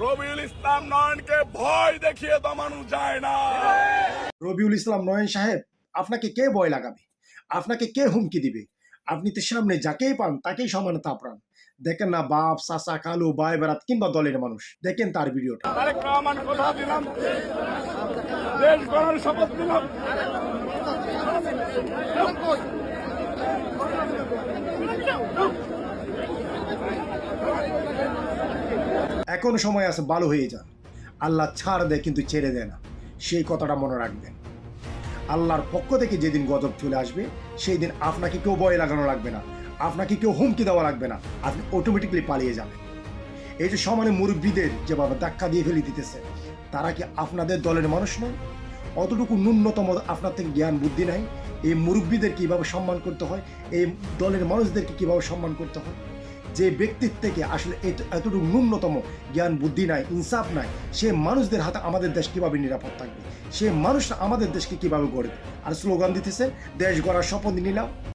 রবিউল ইসলাম নয়নকে ভয় দেখিয়ে দমানো যায় না। রবিউল ইসলাম নয়ন সাহেব, আপনাকে কে ভয় লাগাবে? আপনাকে কে হুমকি দিবে? আপনি তো সামনে যাকেই পান তাকেই সমানে তাপড়ান। দেখেন না বাপ, চাচা, কালু, ভাই বেড়াত কিংবা দলের মানুষ, দেখেন তার ভিডিওটা। তারেক রহমান কথা দিলাম, দেশ গড়ার শপথ দিলাম। এখনো সময় আছে, ভালো হয়ে যান। আল্লাহ ছাড় দেয় কিন্তু ছেড়ে দেয় না, সেই কথাটা মনে রাখবেন। আল্লাহর পক্ষ থেকে যেদিন গজব চলে আসবে সেই দিন আপনাকে কেউ ভয় লাগানো লাগবে না, আপনাকে কেউ হুমকি দেওয়া লাগবে না, আপনি অটোমেটিকলি পালিয়ে যাবেন। এই যে সমানে মুরব্বীদের যেভাবে ধাক্কা দিয়ে ফেলে দিতেছে, তারা কি আপনাদের দলের মানুষ নয়? অতটুকু ন্যূনতম আপনার থেকে জ্ঞান বুদ্ধি নাই? এই মুরব্বীদের কীভাবে সম্মান করতে হয়, এই দলের মানুষদেরকে কীভাবে সম্মান করতে হয়? যে ব্যক্তির থেকে আসলে এতটুকু ন্যূনতম জ্ঞান বুদ্ধি নাই, ইনসাফ নাই, সে মানুষদের হাতে আমাদের দেশ কীভাবে নিরাপদ থাকবে? সে মানুষরা আমাদের দেশকে কীভাবে গড়ে? আর স্লোগান দিতেছে দেশ গড়ার শপথ নিলাম।